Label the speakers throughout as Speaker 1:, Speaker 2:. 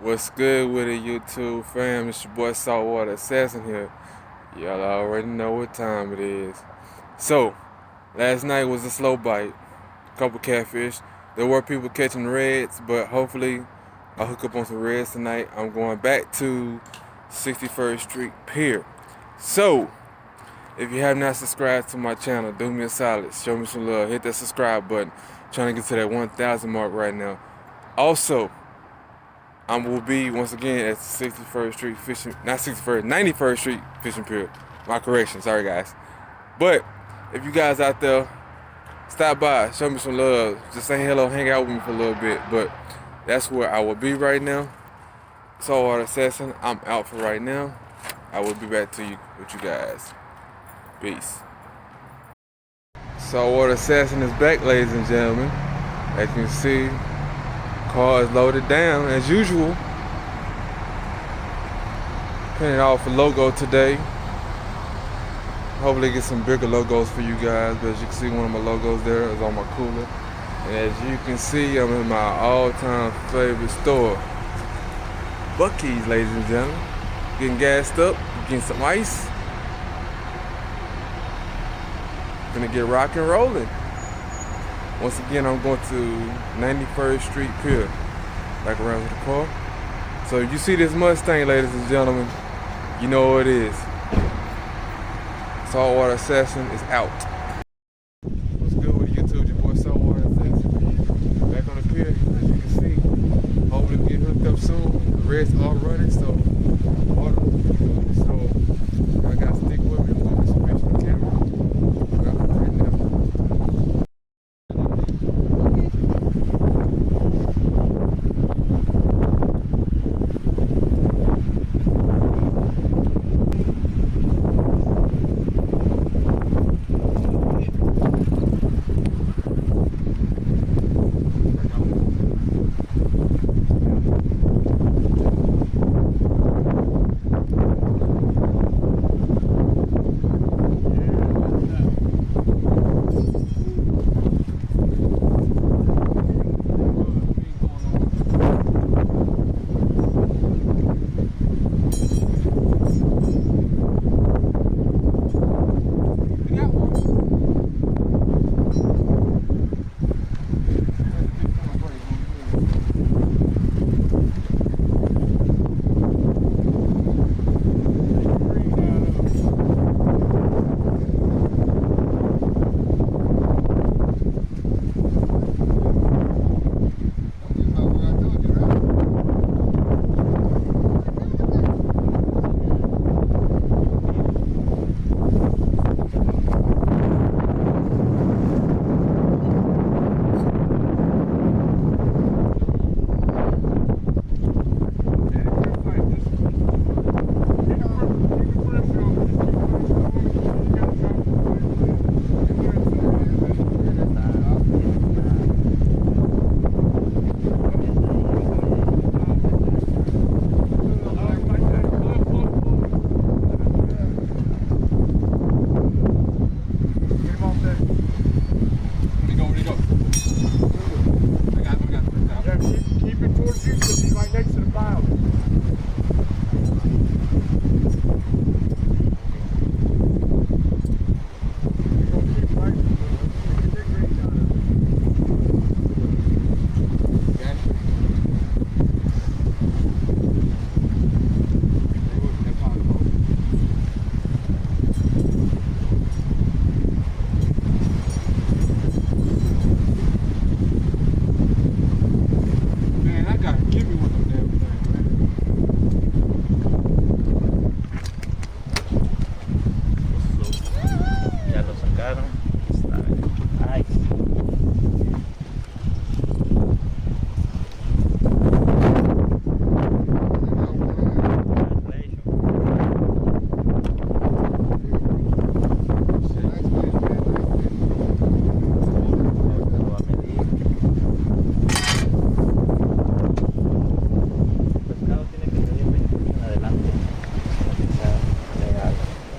Speaker 1: What's good with it, YouTube fam? It's your boy Saltwater Assassin here. Y'all already know what time it is. So, last night was a slow bite. Couple catfish. There were people catching reds, but hopefully I'll hook up on some reds tonight. I'm going back to 61st Street Pier. So, if you have not subscribed to my channel, do me a solid. Show me some love. Hit that subscribe button. Trying to get to that 1,000 mark right now. Also, I will be once again at 61st Street Fishing, not 61st, 91st Street Fishing Pier. My correction, sorry guys. But if you guys out there, stop by, show me some love. Just say hello, hang out with me for a little bit. But that's where I will be right now. Saltwater Assassin, I'm out for right now. I will be back to you with you guys. Peace. Saltwater Assassin is back, ladies and gentlemen. As you can see, car is loaded down as usual. Painted off a logo today. Hopefully get some bigger logos for you guys. But as you can see, one of my logos there is on my cooler. And as you can see, I'm in my all-time favorite store, Buc-ee's, ladies and gentlemen. Getting gassed up, getting some ice. Gonna get rock and rolling. Once again, I'm going to 91st Street Pier, back around to the car. So if you see this Mustang, ladies and gentlemen, you know what it is. Saltwater Assassin is out. What's good with YouTube? Your boy Saltwater Assassin. Back on the pier, as you can see. Hopefully we get hooked up soon. The reds are running, so water. So I gotta stick with me. I'm gonna do some pictures on the camera. Right now.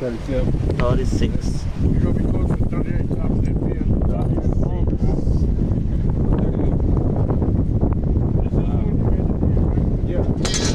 Speaker 2: Except
Speaker 3: 36.
Speaker 2: you're going to be close to 38 top of that pin.
Speaker 3: Yeah.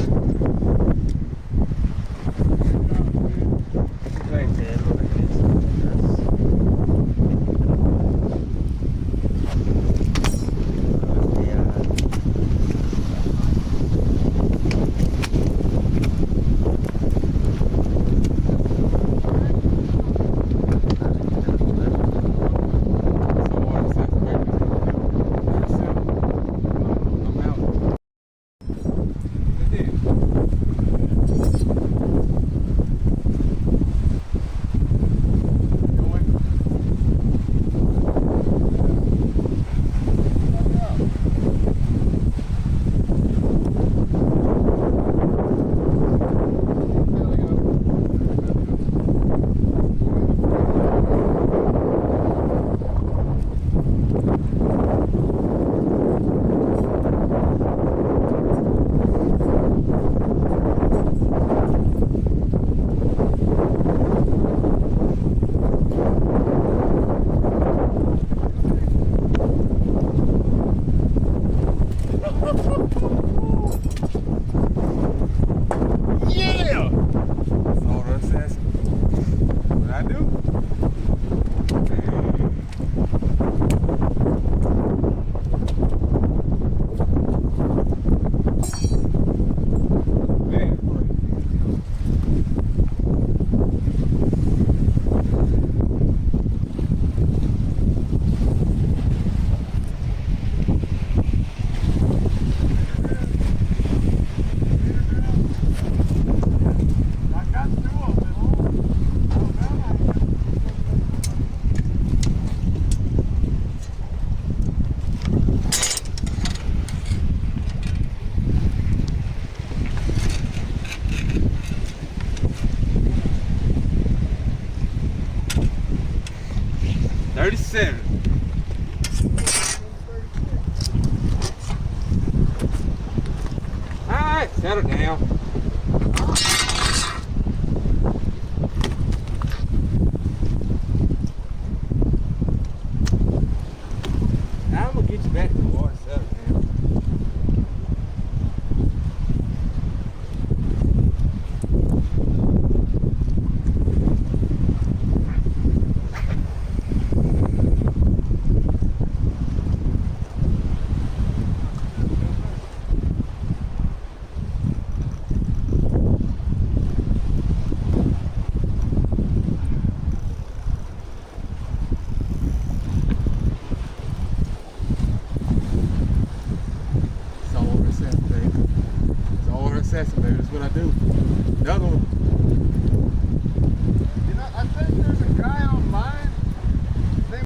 Speaker 1: Settle down. I'm gonna get you back to the water. Settle down. Assassin, baby. That's what I do. Another one.
Speaker 2: You know, I think there's a guy on